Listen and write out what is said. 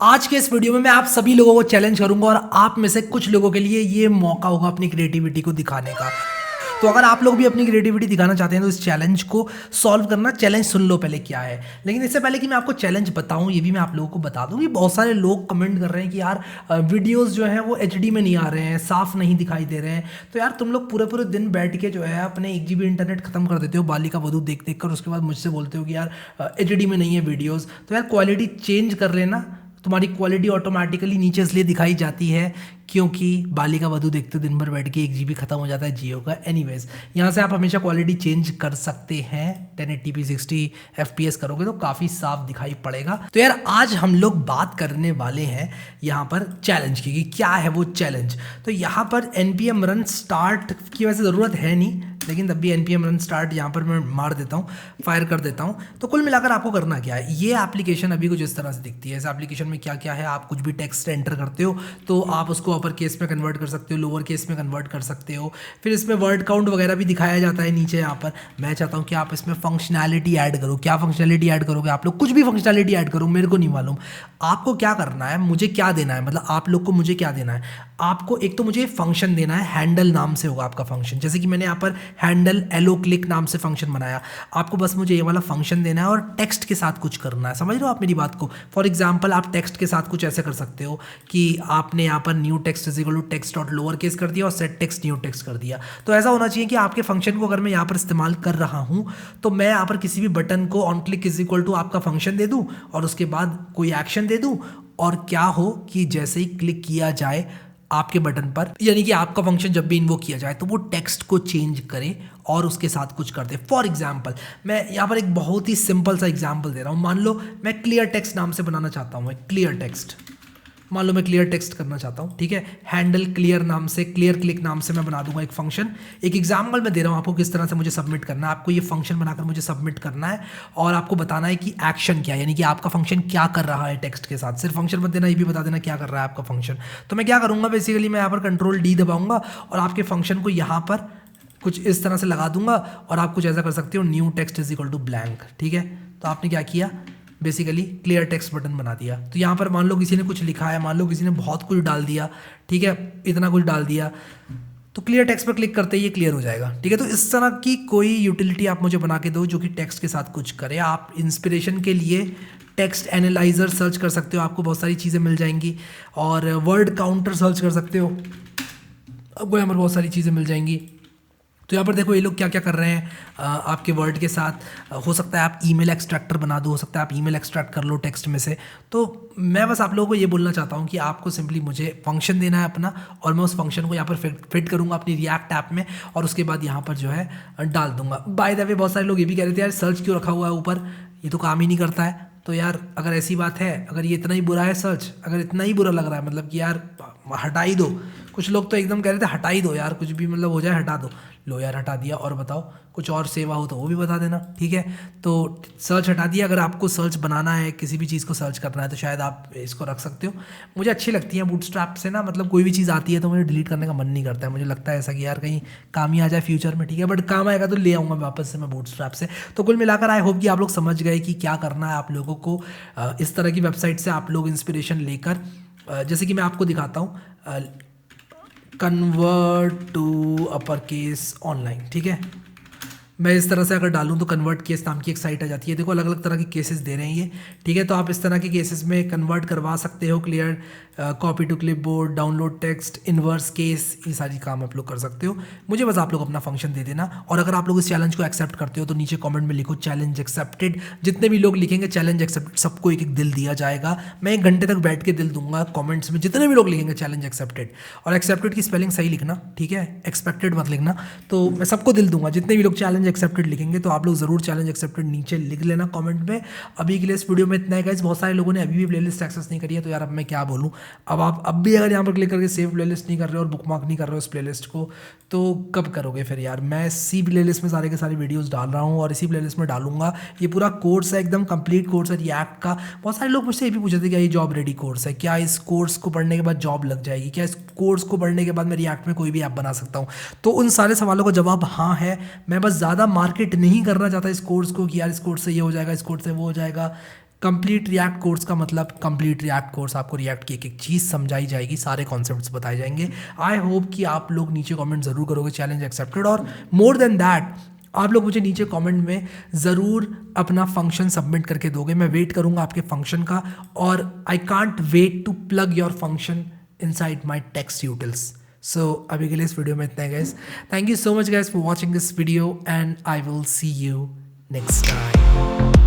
आज के इस वीडियो में मैं आप सभी लोगों को चैलेंज करूंगा और आप में से कुछ लोगों के लिए ये मौका होगा अपनी क्रिएटिविटी को दिखाने का। तो अगर आप लोग भी अपनी क्रिएटिविटी दिखाना चाहते हैं तो इस चैलेंज को सॉल्व करना। चैलेंज सुन लो पहले क्या है, लेकिन इससे पहले कि मैं आपको चैलेंज बताऊं ये भी मैं आप लोगों को बता दूं कि बहुत सारे लोग कमेंट कर रहे हैं कि यार वीडियोस जो हैं वो एचडी में नहीं आ रहे हैं, साफ नहीं दिखाई दे रहे हैं। तो यार तुम लोग पूरे पूरे दिन बैठ के जो है अपने 1 GB इंटरनेट खत्म कर देते हो बालिका वधू देख देख कर, उसके बाद मुझसे बोलते हो कि यार एचडी में नहीं है वीडियोज़। तो यार क्वालिटी चेंज कर लेना। तुम्हारी क्वालिटी ऑटोमेटिकली नीचे इसलिए दिखाई जाती है क्योंकि बालिका वधू देखते दिन भर बैठ के 1 GB खत्म हो जाता है जियो का। एनीवेज यहाँ से आप हमेशा क्वालिटी चेंज कर सकते हैं। 1080p 60 FPS करोगे तो काफ़ी साफ दिखाई पड़ेगा। तो यार आज हम लोग बात करने वाले हैं यहाँ पर चैलेंज की कि क्या है वो चैलेंज। तो यहाँ पर npm रन स्टार्ट की वैसे ज़रूरत है नहीं, लेकिन तब भी npm रन स्टार्ट यहाँ पर मैं मार देता हूँ, फायर कर देता हूँ। तो कुल मिलाकर आपको करना क्या है, ये एप्लीकेशन अभी कुछ इस तरह से दिखती है। इस एप्लीकेशन में क्या क्या है, आप कुछ भी टेक्स्ट एंटर करते हो तो आप उसको अपर केस में कन्वर्ट कर सकते हो, लोअर केस में कन्वर्ट कर सकते हो। फिर इसमें वर्ड काउंट वगैरह भी दिखाया जाता है नीचे यहाँ पर। मैं चाहता हूँ कि आप इसमें फंक्शनैलिटी ऐड करो। क्या फंक्शनैलिटी ऐड करोगे आप लोग? कुछ भी फंक्शनैलिटी ऐड करो, मेरे को नहीं मालूम। आपको क्या करना है, मुझे क्या देना है, मतलब आप लोग को मुझे क्या देना है। आपको एक तो मुझे फंक्शन देना है, हैंडल नाम से होगा आपका फंक्शन। जैसे कि मैंने यहाँ पर हैंडल एलो क्लिक नाम से फंक्शन बनाया। आपको बस मुझे ये वाला फंक्शन देना है और टेक्स्ट के साथ कुछ करना है। समझ रहे हो आप मेरी बात को? फॉर एग्जाम्पल आप टेक्स्ट के साथ कुछ ऐसे कर सकते हो कि आपने यहाँ पर new text is equal to text dot lower case कर दिया और सेट टेक्स्ट न्यू टेक्स्ट कर दिया। तो ऐसा होना चाहिए कि आपके फंक्शन को अगर मैं यहाँ पर इस्तेमाल कर रहा हूँ तो मैं यहाँ पर किसी भी बटन को on click is equal to आपका फंक्शन दे दूँ और उसके बाद कोई एक्शन दे दूँ, और क्या हो कि जैसे ही क्लिक किया जाए आपके बटन पर, यानी कि आपका फंक्शन जब भी इन्वोक किया जाए तो वो टेक्स्ट को चेंज करे और उसके साथ कुछ कर दे। फॉर एग्जाम्पल मैं यहाँ पर एक बहुत ही सिंपल सा एग्जाम्पल दे रहा हूँ। मान लो मैं क्लियर टेक्स्ट नाम से बनाना चाहता हूँ, क्लियर टेक्स्ट। मान लो मैं क्लियर टेक्स्ट करना चाहता हूँ, ठीक है। हैंडल क्लियर नाम से, क्लियर क्लिक नाम से मैं बना दूंगा एक फंक्शन। एक एग्जाम्पल मैं दे रहा हूँ आपको किस तरह से मुझे सबमिट करना है। आपको ये फंक्शन बनाकर मुझे सबमिट करना है और आपको बताना है कि एक्शन क्या है, यानी कि आपका फंक्शन क्या कर रहा है टेक्स्ट के साथ। सिर्फ फंक्शन मत देना, ये भी बता देना क्या कर रहा है आपका फंक्शन। तो मैं क्या करूँगा, बेसिकली मैं यहाँ पर कंट्रोल D दबाऊंगा और आपके फंक्शन को यहाँ पर कुछ इस तरह से लगा दूंगा और आप कुछ ऐसा कर सकते हो, new text is equal to blank, ठीक है। तो आपने क्या किया, बेसिकली क्लियर टेक्स्ट बटन बना दिया। तो यहाँ पर मान लो किसी ने कुछ लिखा है, मान लो किसी ने बहुत कुछ डाल दिया, ठीक है, इतना कुछ डाल दिया, तो क्लियर टेक्स्ट पर क्लिक करते ही ये क्लियर हो जाएगा, ठीक है। तो इस तरह की कोई यूटिलिटी आप मुझे बना के दो जो कि टेक्स्ट के साथ कुछ करे। आप इंस्पिरेशन के लिए टेक्स्ट एनालाइजर सर्च कर सकते हो, आपको बहुत सारी चीज़ें मिल जाएंगी। और वर्ड काउंटर सर्च कर सकते हो, आपको यहाँ पर बहुत सारी चीज़ें मिल जाएंगी। तो यहाँ पर देखो ये लोग क्या क्या कर रहे हैं आपके वर्ड के साथ। हो सकता है आप ईमेल एक्सट्रैक्टर बना दो, हो सकता है आप ईमेल एक्सट्रैक्ट कर लो टेक्स्ट में से। तो मैं बस आप लोगों को ये बोलना चाहता हूँ कि आपको सिंपली मुझे फंक्शन देना है अपना, और मैं उस फंक्शन को यहाँ पर फिट करूँगा अपनी रिएक्ट ऐप में और उसके बाद यहाँ पर जो है डाल दूंगा। बाय द वे बहुत सारे लोग ये भी कह रहे थे यार सर्च क्यों रखा हुआ है ऊपर, ये तो काम ही नहीं करता है। तो यार अगर ऐसी बात है, अगर ये इतना ही बुरा है सर्च, अगर इतना ही बुरा लग रहा है, मतलब कि यार हटा ही दो। कुछ लोग तो एकदम कह रहे थे हटा ही दो यार, कुछ भी मतलब हो जाए हटा दो। लो यार हटा दिया, और बताओ कुछ और सेवा हो तो वो भी बता देना, ठीक है। तो सर्च हटा दिया। अगर आपको सर्च बनाना है, किसी भी चीज़ को सर्च करना है तो शायद आप इसको रख सकते हो। मुझे अच्छी लगती है बूटस्ट्रैप से ना, मतलब कोई भी चीज़ आती है तो मुझे डिलीट करने का मन नहीं करता है। मुझे लगता है ऐसा कि यार कहीं काम ही आ जाए फ्यूचर में, ठीक है। बट काम आएगा तो ले आऊँगा वापस से मैं बूटस्ट्रैप से। तो कुल मिलाकर आई होप कि आप लोग समझ गए कि क्या करना है आप लोगों को। इस तरह की वेबसाइट से आप लोग इंस्पिरेशन लेकर, जैसे कि मैं आपको दिखाता हूँ, convert to upper case online, ठीक है। मैं इस तरह से अगर डालूं तो कन्वर्ट केस नाम की एक साइट आ जाती है। देखो अलग अलग तरह के केसेस दे रहे हैं ये, ठीक है। तो आप इस तरह के केसेस में कन्वर्ट करवा सकते हो। Clear, copy to clipboard, download text, inverse case, ये सारी काम आप लोग कर सकते हो। मुझे बस आप लोग अपना फंक्शन दे देना। और अगर आप लोग इस चैलेंज को एक्सेप्ट करते हो तो नीचे कमेंट में लिखो चैलेंज एक्सेप्टेड। जितने भी लोग लिखेंगे चैलेंज एक्सेप्टेड, सबको एक एक दिल दिया जाएगा। मैं 1 घंटे तक बैठ के दिल दूंगा कॉमेंट्स में, जितने भी लोग लिखेंगे चैलेंज एक्सेप्टेड। और एक्सेप्टेड की स्पेलिंग सही लिखना, ठीक है, एक्सपेक्टेड मत लिखना। तो मैं सबको दिल दूंगा जितने भी लोग चैलेंज एक्सेप्टेड लिखेंगे। तो आप लोग ज़रूर चैलेंज एक्सेप्टेड नीचे लिख लेना कमेंट में। अभी के लिए इस वीडियो में इतना है गाइस। बहुत सारे लोगों ने अभी भी प्लेलिस्ट एक्सेस नहीं करी है, तो यार अब मैं क्या बोलूँ। अब भी अगर यहाँ पर क्लिक करके सेव प्लेलिस्ट नहीं कर रहे हो और बुकमार्क नहीं कर रहे हो इस प्लेलिस्ट को, तो कब करोगे फिर यार। मैं इसी प्लेलिस्ट में सारे के सारे वीडियोस डाल रहा हूँ और इसी प्लेलिस्ट में डालूंगा। ये पूरा कोर्स है, एकदम कंप्लीट कोर्स है रिएक्ट का। बहुत सारे लोग मुझसे ये भी पूछे थे क्या ये जॉब रेडी कोर्स है, क्या इस कोर्स को पढ़ने के बाद जॉब लग जाएगी, क्या इस कोर्स को पढ़ने के बाद मैं रिएक्ट में कोई भी ऐप बना सकता हूँ। तो उन सारे सवालों का जवाब हाँ है। मैं बस ज़्यादा मार्केट नहीं करना चाहता इस कोर्स को कि यार इस कोर्स से ये हो जाएगा, इस कोर्स से वो हो जाएगा। कंप्लीट रिएक्ट कोर्स का मतलब कंप्लीट रिएक्ट कोर्स, आपको रिएक्ट की एक एक चीज़ समझाई जाएगी, सारे कॉन्सेप्ट्स बताए जाएंगे। आई होप कि आप लोग नीचे कमेंट ज़रूर करोगे चैलेंज एक्सेप्टेड, और मोर देन दैट आप लोग मुझे नीचे कमेंट में ज़रूर अपना फंक्शन सबमिट करके दोगे। मैं वेट करूँगा आपके फंक्शन का, और I can't wait to plug your function inside my text utils. So अभी के लिए इस वीडियो में इतना है guys. Thank you so much guys for watching this video, and I will see you next time.